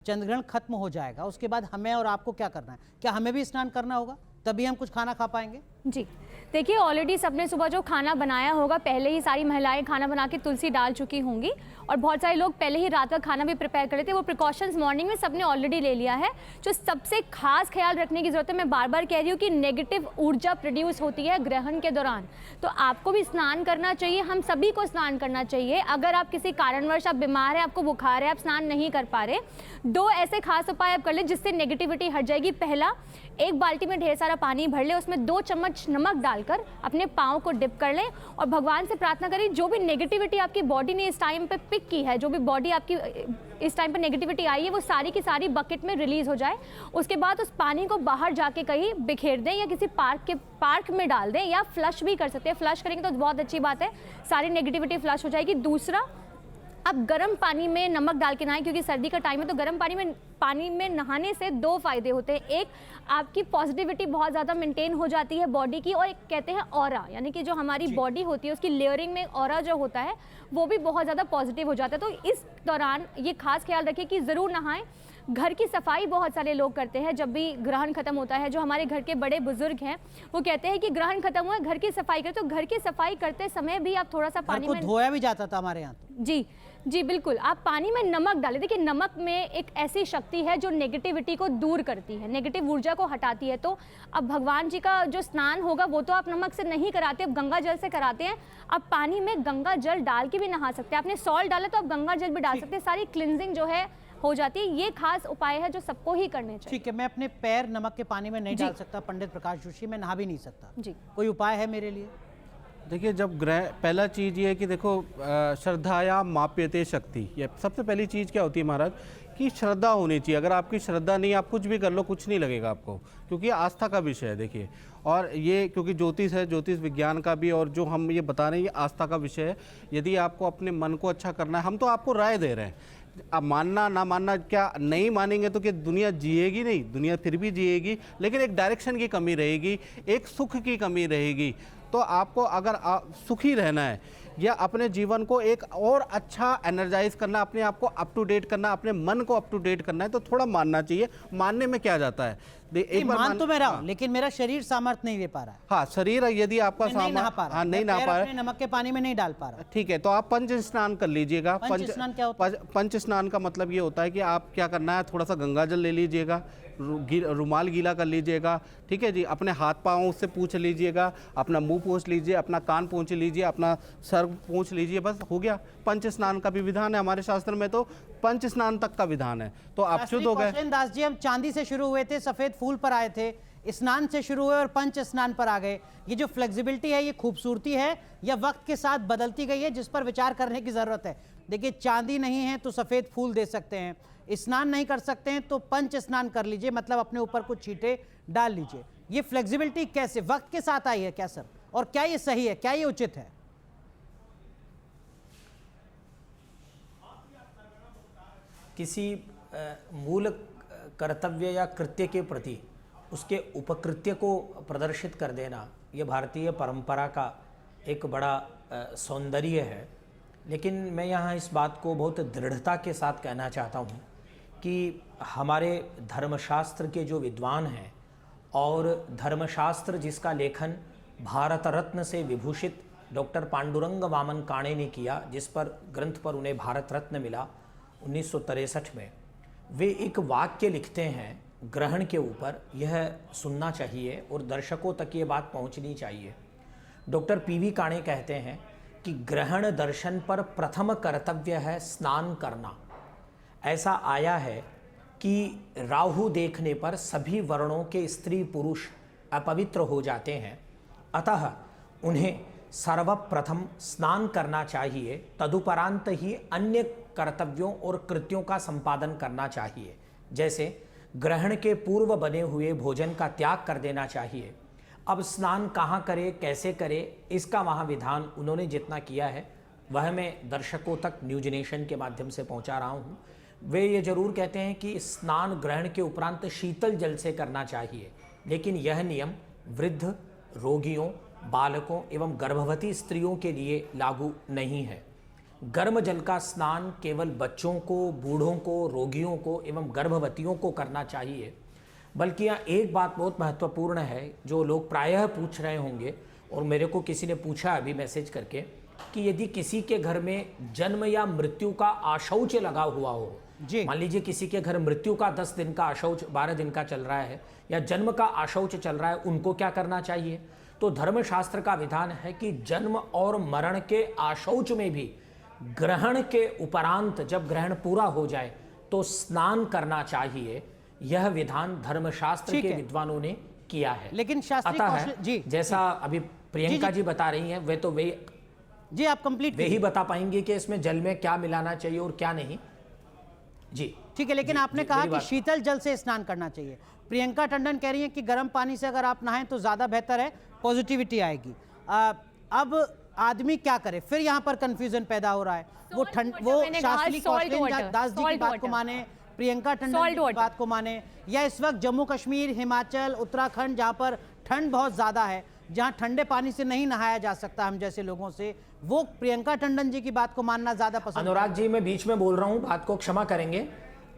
चंद्रग्रहण खत्म हो जाएगा, उसके बाद हमें और आपको क्या करना है? क्या हमें भी स्नान करना होगा तभी हम कुछ खाना खा पाएंगे? जी देखिए, ऑलरेडी सबने सुबह जो खाना बनाया होगा, पहले ही सारी महिलाएं खाना बना के तुलसी डाल चुकी होंगी और बहुत सारे लोग पहले ही रात का खाना भी प्रिपेयर कर लेते हैं। वो प्रिकॉशंस मॉर्निंग में सबने ऑलरेडी ले लिया है। जो सबसे खास ख्याल रखने की ज़रूरत है, मैं बार बार कह रही हूँ कि नेगेटिव ऊर्जा प्रोड्यूस होती है ग्रहण के दौरान, तो आपको भी स्नान करना चाहिए, हम सभी को स्नान करना चाहिए। अगर आप किसी कारणवश आप बीमार है, आपको बुखार है, आप स्नान नहीं कर पा रहे, दो ऐसे खास उपाय आप कर ले जिससे नेगेटिविटी हट जाएगी। पहला, एक बाल्टी में ढेर सारा पानी भर ले, उसमें 2 चम्मच नमक डालकर अपने पाँव को डिप कर लें और भगवान से प्रार्थना करें जो भी नेगेटिविटी आपकी बॉडी ने इस टाइम पे पिक की है, जो भी बॉडी आपकी इस टाइम पे नेगेटिविटी आई है, वो सारी की सारी बकेट में रिलीज हो जाए। उसके बाद उस पानी को बाहर जाके कहीं बिखेर दें या किसी पार्क में डाल दें या फ्लश भी कर सकते हैं। फ्लश करेंगे तो बहुत अच्छी बात है, सारी नेगेटिविटी फ्लश हो जाएगी। दूसरा, आप गर्म पानी में नमक डाल के नहाएं, क्योंकि सर्दी का टाइम है, तो गर्म पानी में नहाने से 2 फायदे होते हैं। एक, आपकी पॉजिटिविटी बहुत ज़्यादा मेंटेन हो जाती है बॉडी की, और एक कहते हैं ऑरा, यानी कि जो हमारी बॉडी होती है उसकी लेयरिंग में ऑरा जो होता है वो भी बहुत ज़्यादा पॉजिटिव हो जाता है। तो इस दौरान ये खास ख्याल रखें कि ज़रूर नहाएं। घर की सफाई बहुत सारे लोग करते हैं जब भी ग्रहण खत्म होता है। जो हमारे घर के बड़े बुजुर्ग हैं वो कहते हैं कि ग्रहण खत्म हुआ, घर की सफाई करें। तो घर की सफाई करते समय भी आप थोड़ा सा पानी में धोया भी जाता था हमारे यहाँ तो। जी बिल्कुल, आप पानी में नमक डालें। देखिए, नमक में एक ऐसी शक्ति है जो नेगेटिविटी को दूर करती है, नेगेटिव ऊर्जा को हटाती है। तो अब भगवान जी का जो स्नान होगा वो तो आप नमक से नहीं कराते, अब गंगा जल से कराते हैं। आप पानी में गंगा जल डाल के भी नहा सकते हैं। आपने सॉल्ट डाला तो आप गंगा जल भी डाल सकते हैं, सारी क्लिनजिंग जो है हो जाती है। ये खास उपाय है जो सबको ही करने चाहिए। ठीक है, मैं अपने पैर नमक के पानी में नहीं डाल सकता पंडित प्रकाश जोशी, मैं नहा भी नहीं सकता जी, कोई उपाय है मेरे लिए? देखिए, जब ग्रह, पहला चीज़ ये है कि देखो, श्रद्धाया माप्यते शक्ति। ये सबसे पहली चीज़ क्या होती है महाराज, कि श्रद्धा होनी चाहिए। अगर आपकी श्रद्धा नहीं, आप कुछ भी कर लो, कुछ नहीं लगेगा आपको, क्योंकि ये आस्था का विषय है। देखिए, और ये क्योंकि ज्योतिष है, ज्योतिष विज्ञान का भी, और जो हम ये बता रहे हैं ये आस्था का विषय है। यदि आपको अपने मन को अच्छा करना है, हम तो आपको राय दे रहे हैं, अब मानना ना मानना, क्या नहीं मानेंगे तो क्या दुनिया जिएगी? नहीं, दुनिया फिर भी जिएगी, लेकिन एक डायरेक्शन की कमी रहेगी, एक सुख की कमी रहेगी। तो आपको अगर सुखी रहना है या अपने जीवन को एक और अच्छा एनर्जाइज करना, अपने आप को अप टू डेट करना, अपने मन को अप टू डेट करना है, तो थोड़ा मानना चाहिए। मानने में क्या जाता है, एक बार मान तो मैं रहा हूं, लेकिन मेरा शरीर सामर्थ्य नहीं दे पा रहा है। हाँ, शरीर यदि आपका नहीं नहा पा रहा, हाँ, नहीं नहा पा रहा, नमक के पानी में नहीं डाल पा रहा। ठीक है, तो आप पंच स्नान कर लीजिएगा। पंच स्नान क्या होता है? पंच स्नान का मतलब ये होता है कि आप क्या करना है, थोड़ा सा गंगा जल ले लीजिएगा, रुमाल गीला कर लीजिएगा, ठीक है जी, अपने हाथ पाँव उससे पूछ लीजिएगा, अपना मुंह पोंछ लीजिए, अपना कान पोंछ लीजिए, अपना सर पोंछ लीजिए, बस हो गया। पंच स्नान का भी विधान है हमारे शास्त्र में, तो पंच स्नान तक का विधान है, तो आप शुद्ध हो गए। दास जी, हम चांदी से शुरू हुए थे, सफेद फूल पर आए थे, स्नान से शुरू हुए और पंच स्नान पर आ गए। ये जो फ्लेक्सिबिलिटी है, ये खूबसूरती है या वक्त के साथ बदलती गई है, जिस पर विचार करने की जरूरत है। देखिए, चांदी नहीं है तो सफेद फूल दे सकते हैं, स्नान नहीं कर सकते हैं तो पंच स्नान कर लीजिए, मतलब अपने ऊपर कुछ छींटे डाल लीजिए। ये फ्लेक्सिबिलिटी कैसे वक्त के साथ आई है क्या सर, और क्या ये सही है, क्या ये उचित है? किसी मूल कर्तव्य या कृत्य के प्रति उसके उपकृत्य को प्रदर्शित कर देना, ये भारतीय परंपरा का एक बड़ा सौंदर्य है। लेकिन मैं यहाँ इस बात को बहुत दृढ़ता के साथ कहना चाहता हूँ कि हमारे धर्मशास्त्र के जो विद्वान हैं, और धर्मशास्त्र जिसका लेखन भारत रत्न से विभूषित डॉक्टर पांडुरंग वामन काणे ने किया, जिस पर ग्रंथ पर उन्हें भारत रत्न मिला 1963 में, वे एक वाक्य लिखते हैं ग्रहण के ऊपर, यह सुनना चाहिए और दर्शकों तक ये बात पहुंचनी चाहिए। डॉक्टर पीवी काणे कहते हैं कि ग्रहण दर्शन पर प्रथम कर्तव्य है स्नान करना। ऐसा आया है कि राहु देखने पर सभी वर्णों के स्त्री पुरुष अपवित्र हो जाते हैं, अतः उन्हें सर्वप्रथम स्नान करना चाहिए, तदुपरांत ही अन्य कर्तव्यों और कृत्यों का संपादन करना चाहिए। जैसे ग्रहण के पूर्व बने हुए भोजन का त्याग कर देना चाहिए। अब स्नान कहाँ करे, कैसे करे, इसका वहाँ विधान उन्होंने जितना किया है वह मैं दर्शकों तक न्यूज नेशन के माध्यम से पहुँचा रहा हूँ। वे ये जरूर कहते हैं कि स्नान ग्रहण के उपरांत शीतल जल से करना चाहिए, लेकिन यह नियम वृद्ध, रोगियों, बालकों एवं गर्भवती स्त्रियों के लिए लागू नहीं है। गर्म जल का स्नान केवल बच्चों को, बूढ़ों को, रोगियों को एवं गर्भवतियों को करना चाहिए, बल्कि यहाँ एक बात बहुत महत्वपूर्ण है जो लोग प्रायः पूछ रहे होंगे, और मेरे को किसी ने पूछा अभी मैसेज करके कि यदि किसी के घर में जन्म या मृत्यु का आशौच लगा हुआ हो, जी। मान लीजिए किसी के घर मृत्यु का 10 दिन का आशौच 12 दिन का चल रहा है या जन्म का आशौच चल रहा है, उनको क्या करना चाहिए? तो धर्मशास्त्र का विधान है कि जन्म और मरण के आशौच में भी ग्रहण के उपरांत जब ग्रहण पूरा हो जाए तो स्नान करना चाहिए। यह विधान धर्मशास्त्र ठीक के है। विद्वानों ने किया है। लेकिन शास्त्री अतः कौशल- जी, जैसा अभी प्रियंका जी बता रही हैं, वे जी आप कंप्लीट वे ही बता पाएंगे कि इसमें जल में क्या मिलाना चाहिए और क्या नहीं। जी ठीक है, लेकिन जी, आपने जी, कहा मेरी कि बात- शीतल जल से स्नान करना चाहिए। प्रियंका टंडन कह रही हैं कि गर्म पानी से अगर आप नहाएं तो ज़्यादा बेहतर है, पॉजिटिविटी आएगी। अब आदमी क्या करे? फिर यहाँ पर कंफ्यूजन पैदा हो रहा है। वो मैंने कहा शास्त्री salt कौशलेंद्र water, दास जी की salt बात को water। माने, प्रियंका टंडन Salt जी की water। बात को माने, या इस वक्त जम्मू कश्मीर, हिमाचल, उत्तराखंड जहाँ पर ठंड बहुत ज़्यादा है, जहाँ ठंडे पानी से नहीं नहाया जा सकता हम जैसे लोगों से, वो प्रियंका टंडन जी की बात को मानना ज़्यादा पसंद। अनुराग जी, मैं बीच में बोल रहा हूँ, बात को क्षमा करेंगे।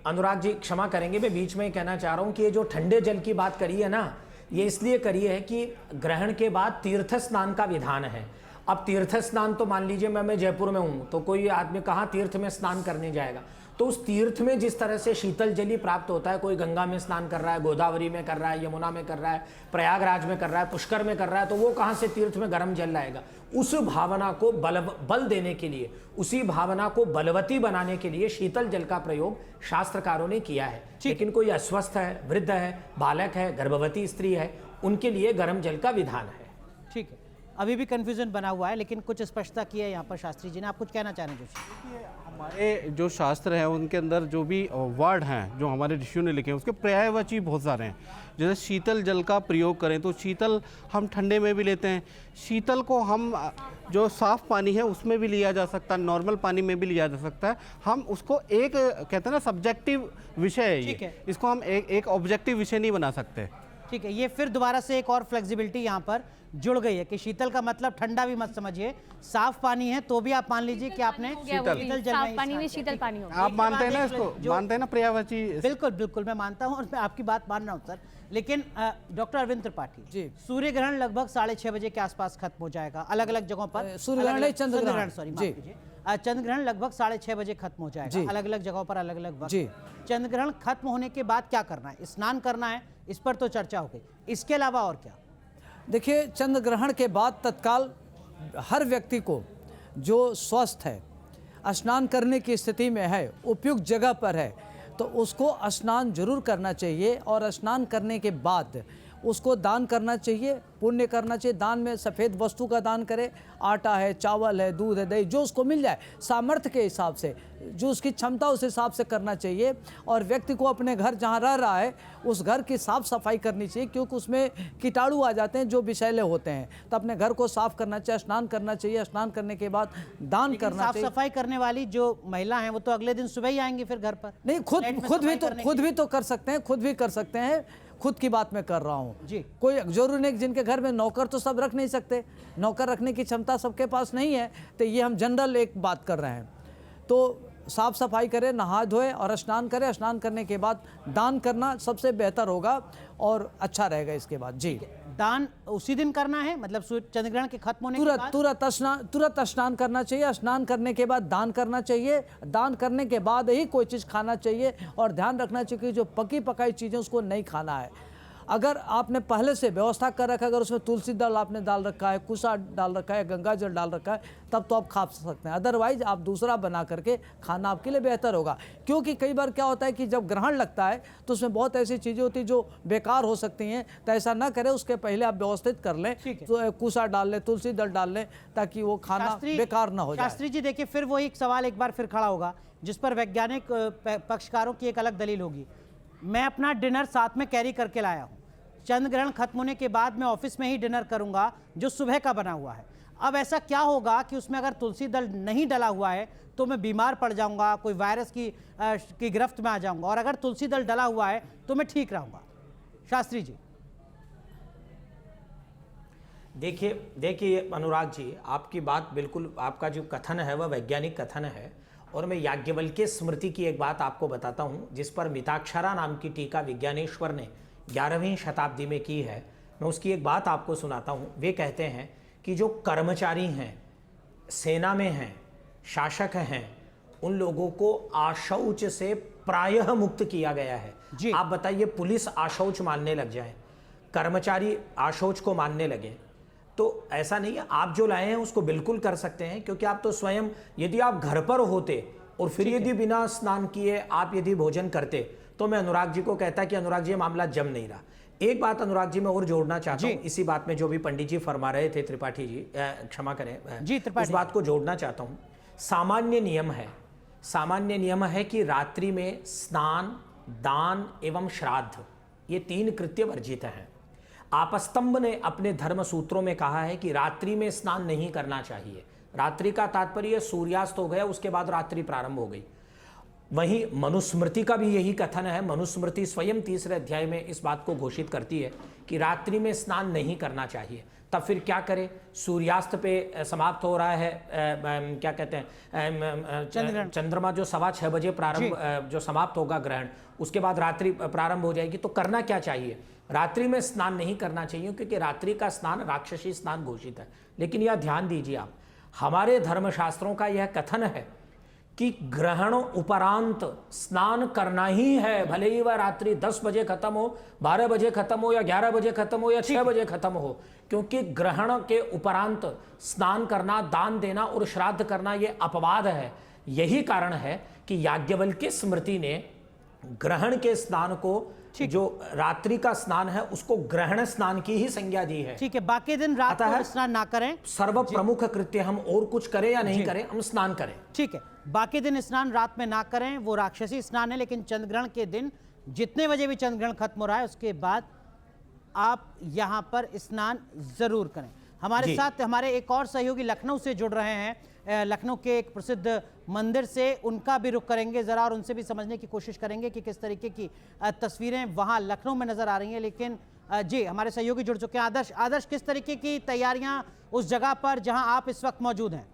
अनुराग जी क्षमा करेंगे, मैं बीच में ही कहना चाह रहा हूँ कि ये जो ठंडे जल की बात करी है ना, ये इसलिए करी है कि ग्रहण के बाद तीर्थ स्नान का विधान है। अब तीर्थ स्नान तो मान लीजिए मैं जयपुर में हूँ, तो कोई आदमी कहाँ तीर्थ में स्नान करने जाएगा? तो उस तीर्थ में जिस तरह से शीतल जल ही प्राप्त होता है, कोई गंगा में स्नान कर रहा है, गोदावरी में कर रहा है, यमुना में कर रहा है, प्रयागराज में कर रहा है, पुष्कर में कर रहा है, तो वो कहाँ से तीर्थ में गर्म जल लाएगा? उस भावना को बल देने के लिए, उसी भावना को बलवती बनाने के लिए शीतल जल का प्रयोग शास्त्रकारों ने किया है। लेकिन कोई अस्वस्थ है, वृद्ध है, बालक है, गर्भवती स्त्री है, उनके लिए गर्म जल का विधान है। ठीक है, अभी भी कंफ्यूजन बना हुआ है, लेकिन कुछ स्पष्टता की है यहाँ पर शास्त्री जी ने। आप कुछ कहना चाह रहे हैं जोशी? हमारे जो शास्त्र हैं उनके अंदर जो भी वर्ड हैं जो हमारे ऋषियों ने लिखे हैं उसके पर्यायवाची बहुत सारे हैं। जैसे शीतल जल का प्रयोग करें तो शीतल हम ठंडे में भी लेते हैं, शीतल को हम जो साफ़ पानी है उसमें भी लिया जा सकता है, नॉर्मल पानी में भी लिया जा सकता है। हम उसको एक कहते हैं ना सब्जेक्टिव विषय है ठीक ये, है। इसको हम एक ऑब्जेक्टिव विषय नहीं बना सकते। ठीक है, ये फिर दोबारा से एक और फ्लेक्सिबिलिटी यहाँ पर जुड़ गई है कि शीतल का मतलब ठंडा भी मत समझिए, साफ पानी है तो भी आप मान लीजिए कि आपने शीतल जल साफ में पानी स्नान में किया। शीतल पानी हो। आप मानते हैं ना इसको, मानते हैं ना पर्यायवाची? बिल्कुल बिल्कुल मैं मानता हूँ और मैं आपकी बात मान रहा हूँ सर। लेकिन डॉक्टर अरविंद त्रिपाठी जी, सूर्य ग्रहण लगभग 6:30 बजे के आसपास खत्म हो जाएगा अलग अलग जगहों पर। सूर्य ग्रहण नहीं, चंद्र ग्रहण। सॉरी माफ जी। कीजिए, चंद्र ग्रहण लगभग 6:30 बजे खत्म हो जाएगा अलग अलग जगहों पर अलग अलग वक्त। जी। चंद्र ग्रहण खत्म होने के बाद क्या करना है? स्नान करना है, इस पर तो चर्चा हो गई, इसके अलावा और क्या? देखिए, चंद्र ग्रहण के बाद तत्काल हर व्यक्ति को जो स्वस्थ है, स्नान करने की स्थिति में है, उपयुक्त जगह पर है, तो उसको स्नान जरूर करना चाहिए। और स्नान करने के बाद उसको दान करना चाहिए, पुण्य करना चाहिए। दान में सफ़ेद वस्तु का दान करे, आटा है, चावल है, दूध है, दही, जो उसको मिल जाए सामर्थ्य के हिसाब से, जो उसकी क्षमता उस हिसाब से करना चाहिए। और व्यक्ति को अपने घर जहाँ रह रहा है उस घर की साफ़ सफाई करनी चाहिए, क्योंकि उसमें कीटाणु आ जाते हैं जो विषैले होते हैं। तो अपने घर को साफ़ करना चाहिए, स्नान करना चाहिए, स्नान करने के बाद दान करना साफ चाहिए। सफाई करने वाली जो महिला हैं वो तो अगले दिन सुबह ही आएंगी फिर घर पर। नहीं, खुद फ्लैट में खुद भी सफाई तो करने खुद के भी तो कर सकते हैं, खुद भी कर सकते हैं। खुद की बात मैं कर रहा हूँ जी। कोई जरूरी नहीं, जिनके घर में नौकर तो सब रख नहीं सकते, नौकर रखने की क्षमता सबके पास नहीं है, तो ये हम जनरल एक बात कर रहे हैं। तो साफ सफाई करें, नहा धोए और स्नान करें। स्नान करने के बाद दान करना सबसे बेहतर होगा और अच्छा रहेगा इसके बाद। जी, दान उसी दिन करना है, मतलब चंद्र ग्रहण के खत्म होने के बाद? तुरंत स्नान करना चाहिए। स्नान करने के बाद दान करना चाहिए। दान करने के बाद ही कोई चीज़ खाना चाहिए। और ध्यान रखना चाहिए कि जो पकी पकाई चीज़ें उसको नहीं खाना है। अगर आपने पहले से व्यवस्था कर रखा है, अगर उसमें तुलसी दल आपने डाल रखा है, कुसा डाल रखा है, गंगा जल डाल रखा है, तब तो आप खा सकते हैं। अदरवाइज आप दूसरा बना करके खाना आपके लिए बेहतर होगा। क्योंकि कई बार क्या होता है कि जब ग्रहण लगता है तो उसमें बहुत ऐसी चीज़ें होती हैं जो बेकार हो सकती हैं, तो ऐसा ना करें। उसके पहले आप व्यवस्थित कर लें, तो कुसा डाल लें, तुलसी दल डाल लें, ताकि वो खाना बेकार ना हो जाए। शास्त्री जी देखिए, फिर वही एक सवाल एक बार फिर खड़ा होगा जिस पर वैज्ञानिक पक्षकारों की एक अलग दलील होगी। मैं अपना डिनर साथ में कैरी करके लाया हूँ, चंद्र ग्रहण खत्म होने के बाद मैं ऑफिस में ही डिनर करूंगा जो सुबह का बना हुआ है। अब ऐसा क्या होगा कि उसमें अगर तुलसी दल नहीं डला हुआ है तो मैं बीमार पड़ जाऊंगा, कोई वायरस की गिरफ्त में आ जाऊंगा, और अगर तुलसी दल डला हुआ है तो मैं ठीक रहूंगा? शास्त्री जी। देखिए अनुराग जी, आपकी बात बिल्कुल, आपका जो कथन है वह वैज्ञानिक कथन है। और मैं याज्ञवल्क्य स्मृति की एक बात आपको बताता हूँ, जिस पर मिताक्षरा नाम की टीका विज्ञानेश्वर ने 11वीं शताब्दी में की है। मैं उसकी एक बात आपको सुनाता हूँ। वे कहते हैं कि जो कर्मचारी हैं, सेना में हैं, शासक हैं, उन लोगों को आशौच से प्रायः मुक्त किया गया है। आप बताइए, पुलिस आशौच मानने लग जाए, कर्मचारी आशौच को मानने लगे, तो ऐसा नहीं है। आप जो लाए हैं उसको बिल्कुल कर सकते हैं, क्योंकि आप तो स्वयं, यदि आप घर पर होते और फिर यदि बिना स्नान किए आप यदि भोजन करते, तो मैं अनुराग जी को कहता कि अनुराग जी मामला जम नहीं रहा। एक बात अनुराग जी मैं और जोड़ना चाहता हूँ इसी बात में, जो भी पंडित जी फरमा रहे थे, त्रिपाठी जी क्षमा करें जी, उस बात को जोड़ना चाहता हूँ। सामान्य नियम है कि रात्रि में स्नान, दान एवं श्राद्ध, ये 3 कृत्य वर्जित हैं। आपस्तंभ ने अपने धर्म सूत्रों में कहा है कि रात्रि में स्नान नहीं करना चाहिए। रात्रि का तात्पर्य सूर्यास्त हो गया, उसके बाद रात्रि प्रारंभ हो गई। वहीं मनुस्मृति का भी यही कथन है। मनुस्मृति स्वयं 3रे अध्याय में इस बात को घोषित करती है कि रात्रि में स्नान नहीं करना चाहिए। तब फिर क्या करें? सूर्यास्त पे समाप्त हो रहा है, क्या कहते हैं, चंद्रमा जो 6:15 बजे प्रारंभ, जो समाप्त होगा ग्रहण, उसके बाद रात्रि प्रारंभ हो जाएगी। तो करना क्या चाहिए? रात्रि में स्नान नहीं करना चाहिए, क्योंकि रात्रि का स्नान राक्षसी स्नान घोषित है। लेकिन यह ध्यान दीजिए आप, हमारे धर्मशास्त्रों का यह कथन है कि ग्रहण उपरांत स्नान करना ही है, भले ही वह रात्रि 10 बजे खत्म हो, 12 बजे खत्म हो, या 11 बजे खत्म हो, या 6 बजे खत्म हो, क्योंकि ग्रहण के उपरांत स्नान करना, दान देना और श्राद्ध करना यह अपवाद है। यही कारण है कि याज्ञवल्क्य स्मृति ने ग्रहण के स्नान को, जो रात्रि का स्नान है, उसको ग्रहण स्नान की ही संज्ञा दी है। ठीक है, बाकी दिन रात को स्नान ना करें। सर्व प्रमुख कृत्य हम और कुछ करें या नहीं करें, हम स्नान करें। ठीक है, बाकी दिन स्नान रात में ना करें, वो राक्षसी स्नान है। लेकिन चंद्रग्रहण के दिन जितने बजे भी चंद्रग्रहण खत्म हो रहा है, उसके बाद आप यहां पर स्नान जरूर करें। हमारे साथ हमारे एक और सहयोगी लखनऊ से जुड़ रहे हैं, लखनऊ के एक प्रसिद्ध मंदिर से, उनका भी रुख करेंगे जरा और उनसे भी समझने की कोशिश करेंगे कि किस तरीके की तस्वीरें वहां लखनऊ में नजर आ रही हैं। लेकिन जी, हमारे सहयोगी जुड़ चुके हैं। आदर्श, किस तरीके की तैयारियां उस जगह पर जहां आप इस वक्त मौजूद हैं?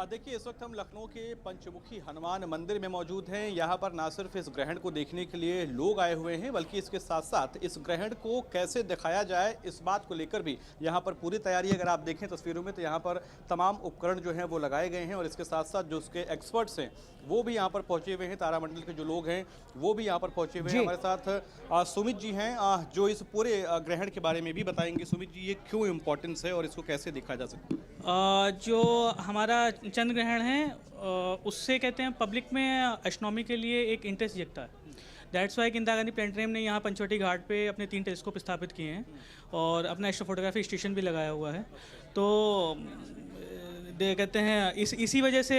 देखिए, इस वक्त हम लखनऊ के पंचमुखी हनुमान मंदिर में मौजूद हैं। यहाँ पर ना सिर्फ इस ग्रहण को देखने के लिए लोग आए हुए हैं, बल्कि इसके साथ साथ इस ग्रहण को कैसे दिखाया जाए, इस बात को लेकर भी यहाँ पर पूरी तैयारी, अगर आप देखें तस्वीरों में, तो यहाँ पर तमाम उपकरण जो हैं वो लगाए गए हैं। और इसके साथ साथ जो उसके एक्सपर्ट्स हैं वो भी यहाँ पर पहुँचे हुए हैं, तारामंडल के जो लोग हैं वो भी यहाँ पर पहुँचे हुए हैं। हमारे साथ सुमित जी हैं, जो इस पूरे ग्रहण के बारे में भी बताएंगे। सुमित जी, ये क्यों इम्पोर्टेंस है और इसको कैसे देखा जा सकता है? जो हमारा चंद्र ग्रहण है, उससे कहते हैं पब्लिक में एस्ट्रोनॉमी के लिए एक इंटरेस्ट जगता है। That's why Indira Gandhi planetarium ने यहाँ पंचवटी घाट पे अपने 3 टेलीस्कोप स्थापित किए हैं और अपना एस्ट्रो फोटोग्राफी स्टेशन भी लगाया हुआ है। तो कहते हैं इसी वजह से,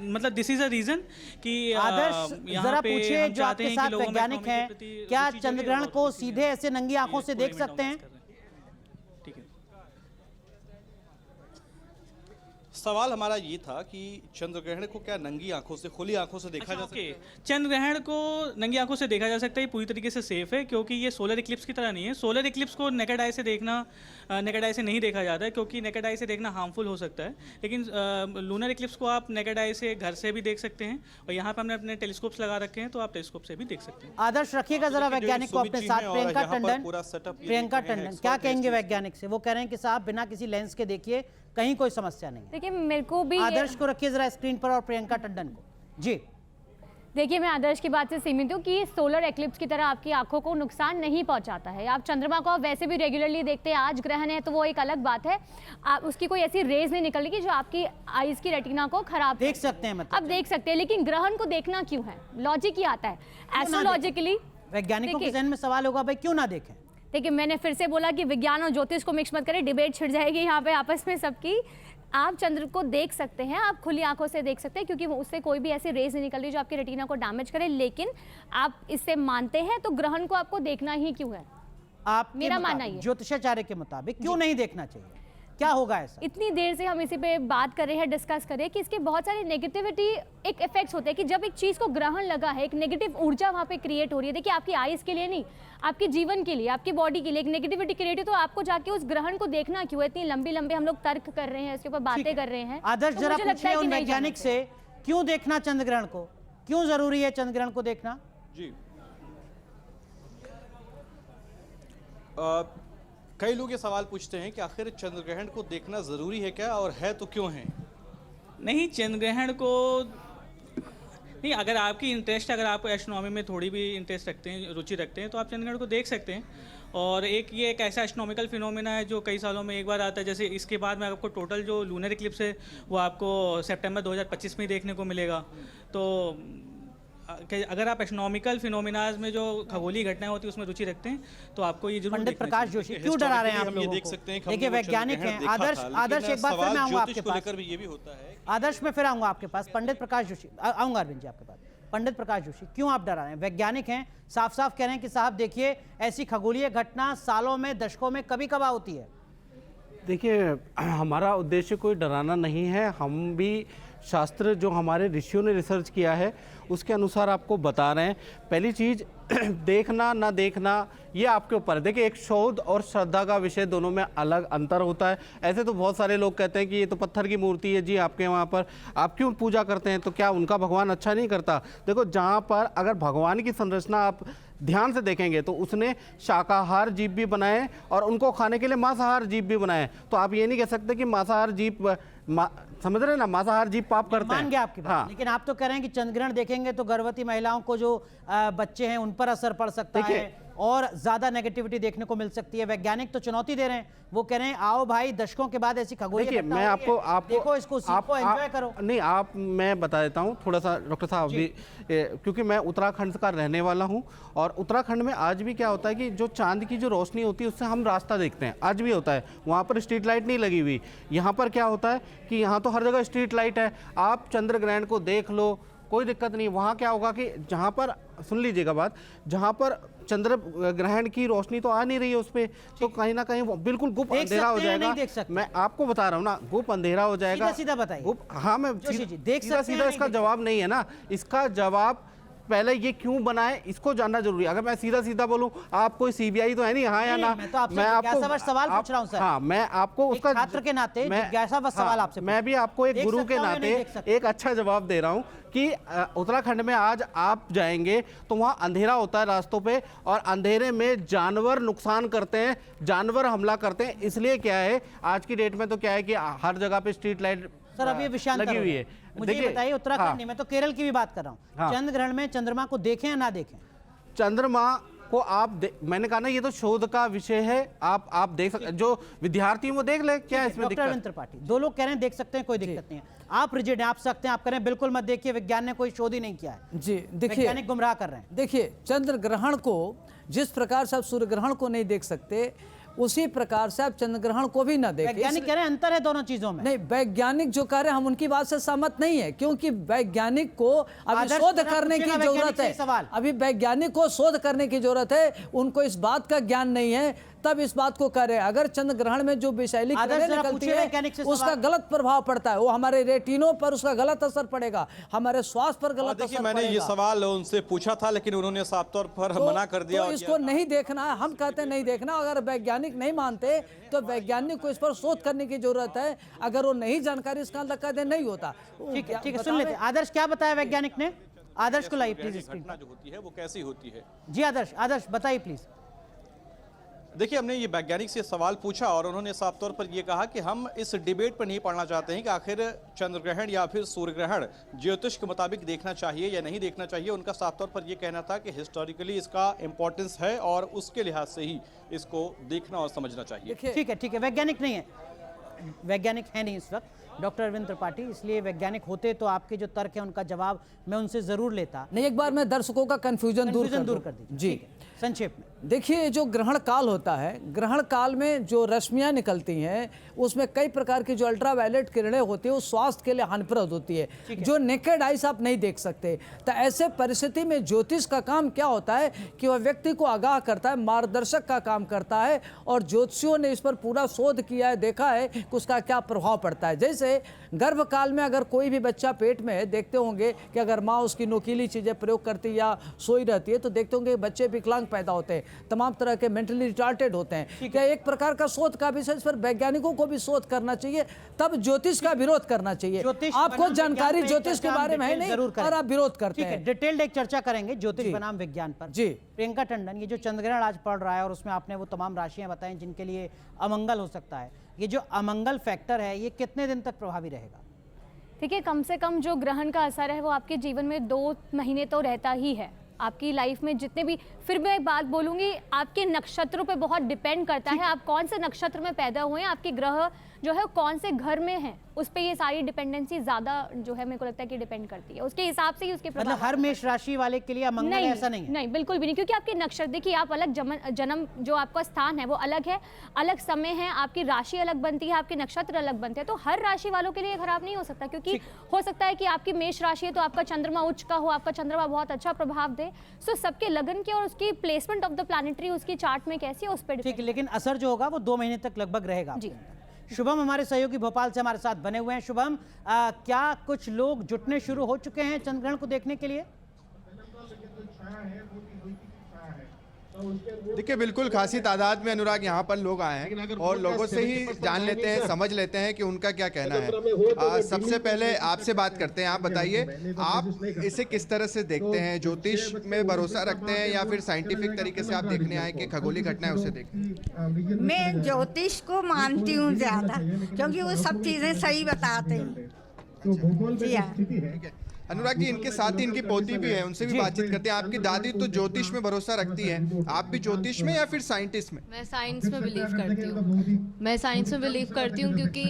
मतलब दिस इज अ रीजन कि आदर्श, जरा पूछिए, जो आपके साथ वैज्ञानिक हैं, क्या चंद्रग्रहण को सीधे ऐसे नंगी आंखों से देख सकते हैं? सवाल हमारा ये था कि चंद्र ग्रहण को क्या नंगी आंखों से, खुली आंखों से देखा जा सकता है? चंद्र ग्रहण को नंगी आंखों से देखा जा सकता है, पूरी तरीके से सेफ है, क्योंकि ये सोलर इक्लिप्स की तरह नहीं है। सोलर इक्लिप्स को नेकेड आई से देखना, नेकेड आई से नहीं देखा जाता है, क्योंकि नेकेड आई से देखना हार्मफुल हो सकता है। लेकिन लूनर इक्लिप्स को आप नेकेड आई से घर से भी देख सकते हैं, और यहाँ पर हमने अपने टेलीस्कोप्स लगा रखे हैं, तो आप टेलीस्कोप से भी देख सकते हैं। आदर्श, रखिएगा जरा वैज्ञानिक को अपने साथ। प्रियंका टंडन क्या कहेंगे वैज्ञानिक से? वो कह रहे हैं कि साहब बिना किसी लेंस के देखिए, कहीं कोई समस्या नहीं। देखिए, मेरे को भी आदर्श को रखिए जरा स्क्रीन पर और प्रियंका टंडन को। जी देखिए, मैं आदर्श की बात से सीमित हूँ कि सोलर एक्लिप्स की तरह आपकी आंखों को नुकसान नहीं पहुंचाता है। आप चंद्रमा को आप वैसे भी रेगुलरली देखते हैं, आज ग्रहण है तो वो एक अलग बात है। आप उसकी कोई ऐसी रेज नहीं निकल रही जो आपकी आईज की रेटिना को खराब देख सकते हैं, मतलब अब देख सकते हैं। लेकिन ग्रहण को देखना क्यों है? लॉजिक ही आता है एस्ट्रोलॉजिकली। वैज्ञानिकों के जहन में सवाल होगा, भाई क्यों ना देखें? देखिए, मैंने फिर से बोला कि विज्ञान और ज्योतिष को मिक्स मत करें, डिबेट छिड़ जाएगी यहाँ पे आपस में सबकी। आप चंद्र को देख सकते हैं, आप खुली आंखों से देख सकते हैं, क्योंकि उससे कोई भी ऐसी रेज नहीं निकल रही जो आपकी रेटिना को डैमेज करे। लेकिन आप इससे मानते हैं तो ग्रहण को आपको देखना ही क्यों है? आप मेरा मानना ये ज्योतिषाचार्य के मुताबिक क्यों नहीं देखना चाहिए? क्या होगा ऐसा? इतनी देर से हम इसी पे बात कर रहे हैं, डिस्कस कर रहे हैं कि इसके बहुत सारे नेगेटिविटी एक इफेक्ट्स होते हैं कि जब एक चीज़ को ग्रहण लगा है, एक नेगेटिव ऊर्जा वहाँ पे क्रिएट हो रही है। देखिए, आपकी आइज़ के लिए नहीं, आपके जीवन के लिए, आपकी बॉडी के लिए एक नेगेटिविटी क्रिएट है, तो आपको जाके उस ग्रहण को देखना क्यों है? इतनी लंबी लंबी हम लोग तर्क कर रहे हैं, इसके ऊपर बातें कर रहे हैं। आदर्श, तो जरा मुझे लगता पूछिए है कि उन नहीं वैज्ञानिक जाना से, क्यों देखना चंद्र ग्रहण को? क्यों जरूरी है चंद्र ग्रहण को देखना? जी कई लोग ये सवाल पूछते हैं कि आखिर चंद्र ग्रहण को देखना ज़रूरी है क्या, और है तो क्यों है? नहीं, चंद्र ग्रहण को नहीं, अगर आपकी इंटरेस्ट, अगर आप एस्ट्रोनॉमी में थोड़ी भी इंटरेस्ट रखते हैं, रुचि रखते हैं, तो आप चंद्र ग्रहण को देख सकते हैं। और ये एक ऐसा एस्ट्रोनॉमिकल फिनोमेना है जो कई सालों में एक बार आता है। जैसे इसके बाद में आपको टोटल जो लूनर इक्लिप्स है वो आपको सितंबर 2025 में ही देखने को मिलेगा। तो अगर आप एस्ट्रोनॉमिकल फिनोमेनाज में जो खगोलीय घटनाएं होती है उसमें रुचि रखते हैं तो आपको ये जरूर पंडित देखना प्रकाश चाहिए। जोशी, क्यों डरा रहे हैं आप हम ये लोगों देख को? सकते हैं कि देखिए, हमने वो वैज्ञानिक चंद्र हैं। ग्रहण देखा आदर्श, था, आदर्श लेकिन एक बार फिर मैं आऊंगा ज्योतिष आपके को पास। लेकर भी ये भी होता है। आदर्श में फिर आऊंगा आपके पास। पंडित प्रकाश जोशी, आऊंगा अरविंद जी आपके पास। पंडित प्रकाश जोशी, क्यों आप डरा रहे हैं? वैज्ञानिक हैं, साफ साफ कह रहे हैं कि साहब देखिए, ऐसी खगोलीय घटना सालों में, दशकों में कभी कभार होती है। देखिए, हमारा उद्देश्य कोई डराना नहीं है। हम भी शास्त्र जो हमारे ऋषियों ने रिसर्च किया है उसके अनुसार आपको बता रहे हैं। पहली चीज़, देखना ना देखना ये आपके ऊपर है। देखिए, एक शोध और श्रद्धा का विषय दोनों में अलग अंतर होता है। ऐसे तो बहुत सारे लोग कहते हैं कि ये तो पत्थर की मूर्ति है जी, आपके वहाँ पर आप क्यों पूजा करते हैं, तो क्या उनका भगवान अच्छा नहीं करता? देखो, जहाँ पर अगर भगवान की संरचना आप ध्यान से देखेंगे तो उसने शाकाहार जीव भी बनाए और उनको खाने के लिए मांसाहार जीव भी बनाए। तो आप ये नहीं कह सकते कि मांसाहार जीव, समझ रहे हैं ना, मांसाहार जीव पाप करते हैं। मान गया आपकी बात। हाँ। लेकिन आप तो कह रहे हैं कि चंद्र ग्रहण देखेंगे तो गर्भवती महिलाओं को जो बच्चे हैं उन पर असर पड़ सकता है और ज्यादा नेगेटिविटी देखने को मिल सकती है। वैज्ञानिक तो चुनौती दे रहे हैं, वो कह रहे हैं आओ भाई, दशकों के बाद ऐसी खगोलीय देखिए, घटना मैं हो रही है, आपको देखो इसको, सीखो, एंजॉय करो। नहीं, आप, मैं बता देता हूँ थोड़ा सा डॉक्टर साहब भी, क्योंकि मैं उत्तराखंड का रहने वाला हूँ और उत्तराखंड में आज भी क्या होता है कि जो चांद की जो रोशनी होती है उससे हम रास्ता देखते हैं, आज भी होता है। वहाँ पर स्ट्रीट लाइट नहीं लगी हुई। यहाँ पर क्या होता है कि यहाँ तो हर जगह स्ट्रीट लाइट है, आप चंद्र ग्रहण को देख लो, कोई दिक्कत नहीं। वहाँ क्या होगा कि जहाँ पर, सुन लीजिएगा बात, जहाँ पर चंद्र ग्रहण की रोशनी तो आ नहीं रही है उस पर, तो कहीं ना कहीं बिल्कुल गुप्त अंधेरा हो जाएगा। मैं आपको बता रहा हूँ ना, गुप्त अंधेरा हो जाएगा। सीधा सीधा बताइए। हाँ, मैं सीधा सीधा इसका जवाब नहीं है ना, इसका जवाब पहले ये क्यों बनाए इसको जानना जरूरी है। अगर मैं सीधा सीधा बोलूं, आप कोई सीबीआई तो है नहीं, हाँ या ना? मैं तो आपसे जिज्ञासावश सवाल पूछ रहा हूं सर। हाँ, मैं आपको उसका छात्र के नाते जिज्ञासावश सवाल आपसे, मैं भी आपको एक गुरु के नाते एक अच्छा जवाब दे रहा हूँ कि उत्तराखंड में आज आप जाएंगे तो वहाँ अंधेरा होता है रास्तों पे, और अंधेरे में जानवर नुकसान करते हैं, जानवर हमला करते हैं। इसलिए क्या है, आज की डेट में तो क्या है कि हर जगह पे स्ट्रीट लाइट सर अब ये विषयांतर लगी हुई है। मुझे ये बताइए, उत्तराखंड हाँ, नहीं, मैं तो केरल की भी बात कर रहा हूँ। हाँ। चंद्र ग्रहण में चंद्रमा को देखें या ना देखें? चंद्रमा को आप मैंने कहा ना, ये तो शोध का विषय है, आप देख सकते, जो विद्यार्थी वो देख ले, क्या इसमें डॉक्टर अरविंद दिक्कत? त्रिपाठी, दो लोग कह रहे हैं देख सकते हैं, कोई दिक्कत नहीं है। आप रिजिड हैं, आप सकते हैं, आप कह रहे हैं बिल्कुल मत देखिए, विज्ञान ने कोई शोध ही नहीं किया है। जी देखिए, वैज्ञानिक गुमराह कर रहे हैं। देखिए, चंद्र ग्रहण को जिस प्रकार से आप सूर्य ग्रहण को नहीं देख सकते, उसी प्रकार से आप चंद्र ग्रहण को भी ना देखें। वैज्ञानिक कह रहे हैं अंतर है दोनों चीजों में। नहीं, वैज्ञानिक जो कह रहे हैं हम उनकी बात से सहमत नहीं है, क्योंकि वैज्ञानिक को अभी आदर्श शोध जरा करने की पूछिएगा जरूरत वैज्ञानिक से है। सवाल। अभी वैज्ञानिक को शोध करने की जरूरत है, उनको इस बात का ज्ञान नहीं है, तब इस बात को कह रहे हैं। अगर चंद्र ग्रहण में जो विषैली आदर्श किरणें जरा निकलती पूछिए वैज्ञानिक से है उसका सवाल। गलत प्रभाव पड़ता है, वो हमारे रेटिनों पर उसका गलत असर पड़ेगा, हमारे स्वास्थ्य पर गलत देखिए, असर मैंने ये पड़ेगा। सवाल उनसे पूछा था लेकिन उन्होंने साफ तौर पर मना कर दिया। तो और इसको नहीं देखना है, हम कहते हैं नहीं देखना। अगर वैज्ञानिक नहीं मानते तो वैज्ञानिक को इस पर शोध करने की जरूरत है। अगर वो नहीं जानकारी इसका अंदर कहते नहीं होता। ठीक है, ठीक है, सुन लेते हैं। आदर्श क्या बताया वैज्ञानिक ने? आदर्श को लाइए प्लीज स्क्रीन घटना जो होती है वो कैसी होती है। जी आदर्श, आदर्श बताइए प्लीज। देखिए, हमने ये वैज्ञानिक से सवाल पूछा और उन्होंने साफ तौर पर ये कहा कि हम इस डिबेट पर नहीं पढ़ना चाहते हैं कि आखिर चंद्र ग्रहण या फिर सूर्य ग्रहण ज्योतिष के मुताबिक देखना चाहिए या नहीं देखना चाहिए। उनका साफ तौर पर ये कहना था कि हिस्टोरिकली इसका इम्पोर्टेंस है और उसके लिहाज से ही इसको देखना और समझना चाहिए। ठीक है, ठीक है, वैज्ञानिक नहीं है, वैज्ञानिक है नहीं इस वक्त, डॉक्टर अरविंद त्रिपाठी, इसलिए वैज्ञानिक होते तो आपके जो तर्क है उनका जवाब मैं उनसे जरूर लेता। नहीं, एक बार मैं दर्शकों का कंफ्यूजन दूर कर दीजिए। जी, ठीक है, संक्षेप में देखिए, जो ग्रहण काल होता है, ग्रहण काल में जो रश्मियां निकलती हैं उसमें कई प्रकार की जो अल्ट्रावायलेट किरणें होती है वो स्वास्थ्य के लिए हानिप्रद होती है, जो नेकेड आइस आप नहीं देख सकते। तो ऐसे परिस्थिति में ज्योतिष का काम क्या होता है कि वह व्यक्ति को आगाह करता है, मार्गदर्शक का काम करता है, और ज्योतिषियों ने इस पर पूरा शोध किया है, देखा है कि उसका क्या प्रभाव पड़ता है। जैसे गर्भकाल में अगर कोई भी बच्चा पेट में है, देखते होंगे कि अगर माँ उसकी नोकीली चीज़ें प्रयोग करती या सोई रहती है तो देखते होंगे बच्चे विकलांग पैदा होते हैं, तमाम तरह के मेंटली रिटार्टेड होते हैं। क्या एक प्रकार का शोध का विषय, इस पर वैज्ञानिकों को भी शोध करना चाहिए, तब ज्योतिष का विरोध करना चाहिए। आपको जानकारी ज्योतिष के बारे में है नहीं और आप विरोध करते हैं। डिटेल्ड एक चर्चा करेंगे ज्योतिष बनाम विज्ञान पर। जी प्रियंका टंडन, ये जो चंद्रग्रहण आज पड़ रहा है और उसमें आपने वो तमाम राशियां बताई जिनके लिए अमंगल हो सकता है, ये जो अमंगल फैक्टर है ये कितने दिन तक प्रभावी रहेगा? देखिए, कम से कम जो ग्रहण का असर है वो आपके जीवन में 2 महीने तो रहता ही है। आपकी लाइफ में जितने भी, फिर मैं एक बात बोलूँगी, आपके नक्षत्रों पे बहुत डिपेंड करता है, आप कौन से नक्षत्र में पैदा हुए हैं, आपके ग्रह जो है कौन से घर में है, उस पर ये सारी डिपेंडेंसी ज़्यादा जो है मेरे को लगता है कि डिपेंड करती है। उसके हिसाब से ही उसके मतलब हर मेष राशि वाले के लिए अमंगल है, ऐसा नहीं है? नहीं, बिल्कुल भी नहीं, क्योंकि आपके नक्षत्र, देखिए आप अलग जन्म जो आपका स्थान है वो अलग है, अलग समय है, आपकी राशि अलग बनती है, आपके नक्षत्र अलग बनते हैं, तो हर राशि वालों के लिए खराब नहीं हो सकता। क्योंकि हो सकता है कि आपकी मेष राशि है तो आपका चंद्रमा उच्च का हो, आपका चंद्रमा बहुत अच्छा प्रभाव दे। सो सबके लगन की और उसकी प्लेसमेंट ऑफ द प्लैनेटरी उसकी चार्ट में कैसी है उस पर ठीक है, लेकिन असर जो होगा वो 2 महीने तक लगभग रहेगा। जी। शुभम हमारे सहयोगी भोपाल से हमारे साथ बने हुए हैं। शुभम, क्या कुछ लोग जुटने शुरू हो चुके हैं चंद्रग्रहण को देखने के लिए? देखिए, बिल्कुल खासी तादाद में अनुराग यहाँ पर लोग आए हैं और लोगों से ही जान लेते हैं, समझ लेते हैं कि उनका क्या कहना है। सबसे पहले आपसे बात करते हैं। आप बताइए, आप इसे किस तरह से देखते हैं? ज्योतिष में भरोसा रखते हैं या फिर साइंटिफिक तरीके से आप देखने आए कि खगोलीय घटनाएं उसे देखते? मैं ज्योतिष को मानती हूँ ज्यादा, क्योंकि वो सब चीजें सही बताते हैं। जी हाँ। अनुराग जी, इनके साथ ही इनकी पोती भी है, उनसे भी बातचीत करते हैं। आपकी दादी तो ज्योतिष में भरोसा रखती है, आप भी ज्योतिष में या फिर साइंटिस्ट में? मैं साइंस में बिलीव करती हूँ। मैं साइंस में बिलीव करती हूँ क्योंकि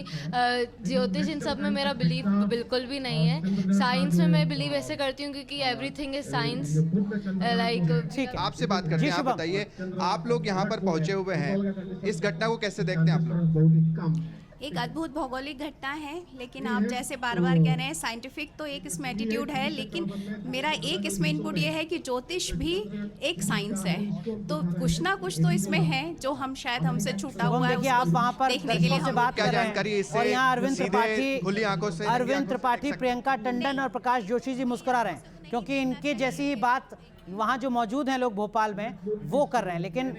ज्योतिष इन सब में मेरा बिलीव बिल्कुल भी नहीं है। साइंस में मैं बिलीव ऐसे करती हूँ क्योंकि एवरीथिंग इज साइंस, लाइक। ठीक है, आपसे बात करते हैं। आप बताइए, आप लोग यहाँ पर पहुँचे हुए हैं, इस घटना को कैसे देखते हैं आप लोग? एक अद्भुत भौगोलिक घटना है, लेकिन आप जैसे बार बार कह रहे हैं साइंटिफिक तो एक इसमें एटीट्यूड है, लेकिन मेरा एक इसमें इनपुट ये है कि ज्योतिष भी एक साइंस है, तो कुछ ना कुछ तो इसमें है जो हम शायद हमसे छूटा हुआ है। आप वहाँ पर देखने के लिए से बात कर रहे हैं और यहाँ अरविंद त्रिपाठी, प्रियंका टंडन और प्रकाश जोशी जी मुस्कुरा रहे हैं क्योंकि इनके जैसी ही बात वहाँ जो मौजूद हैं लोग भोपाल में वो कर रहे हैं। लेकिन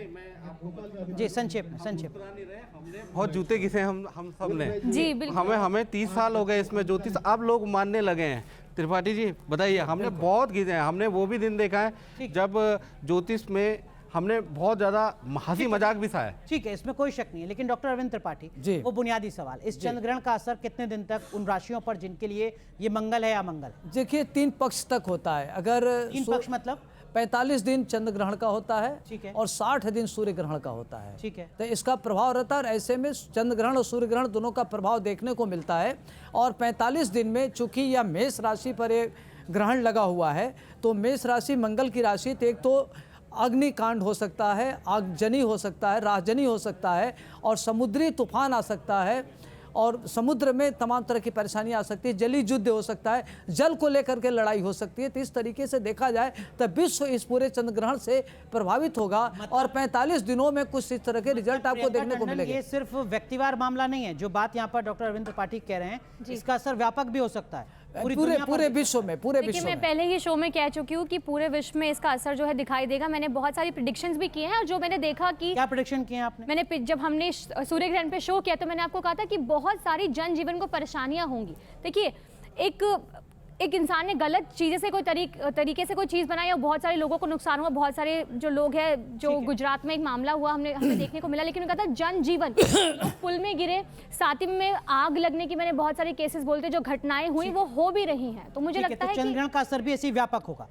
जी संक्षेप बहुत जूते घिसे हम सब ने जी, बिल्कुल। हमें 30 साल हो गए इसमें ज्योतिष, अब लोग मानने लगे हैं। त्रिपाठी जी बताइए, हमने बहुत घिसे हैं, हमने वो भी दिन देखा है जब ज्योतिष में हमने बहुत ज्यादा हंसी मजाक भी सहा है। ठीक है, इसमें कोई शक नहीं है, लेकिन डॉक्टर अरविंद त्रिपाठी, वो बुनियादी सवाल, इस चंद्रग्रहण का असर कितने दिन तक उन राशियों पर जिनके लिए ये मंगल है या अमंगल? देखिए, 3 पक्ष तक होता है। अगर 3 पक्ष मतलब 45 दिन चंद्र ग्रहण का होता है, ठीक है, और 60 दिन सूर्य ग्रहण का होता है, ठीक है। तो इसका प्रभाव रहता है। ऐसे में चंद्र ग्रहण और सूर्य ग्रहण दोनों का प्रभाव देखने को मिलता है। और 45 दिन में चूंकि यह मेष राशि पर एक ग्रहण लगा हुआ है, तो मेष राशि मंगल की राशि, तो एक तो अग्निकांड हो सकता है, आगजनी हो सकता है, राहजनी हो सकता है, और समुद्री तूफान आ सकता है, और समुद्र में तमाम तरह की परेशानी आ सकती है, जलीय युद्ध हो सकता है, जल को लेकर के लड़ाई हो सकती है। तो इस तरीके से देखा जाए तो विश्व इस पूरे चंद्र ग्रहण से प्रभावित होगा और 45 दिनों में कुछ इस तरह के रिजल्ट आपको देखने को मिलेंगे। ये सिर्फ व्यक्तिवार मामला नहीं है, जो बात यहाँ पर डॉक्टर अरविंद त्रिपाठी कह रहे हैं, इसका असर व्यापक भी हो सकता है पूरे विश्व में। देखिए, मैं पहले ही शो में कह चुकी हूँ कि पूरे विश्व में इसका असर जो है दिखाई देगा। मैंने बहुत सारी प्रेडिक्शंस भी किए हैं, और जो मैंने देखा कि क्या प्रेडिक्शन किए हैं आपने? मैंने जब हमने सूर्य ग्रहण पे शो किया तो मैंने आपको कहा था कि बहुत सारी जनजीवन को परेशानियां होंगी। देखिए, एक इंसान ने गलत चीज़ें से कोई तरीके से कोई चीज़ बनाई और बहुत सारे लोगों को नुकसान हुआ। बहुत सारे जो लोग हैं, जो गुजरात में एक मामला हुआ हमें देखने को मिला, लेकिन उन्होंने कहा था जनजीवन, पुल में गिरे, साथ ही में आग लगने की मैंने बहुत सारे केसेस बोलते जो घटनाएं हुई वो हो भी रही हैं। तो मुझे लगता है कि चंद्रग्रहण का असर भी ऐसी व्यापक होगा।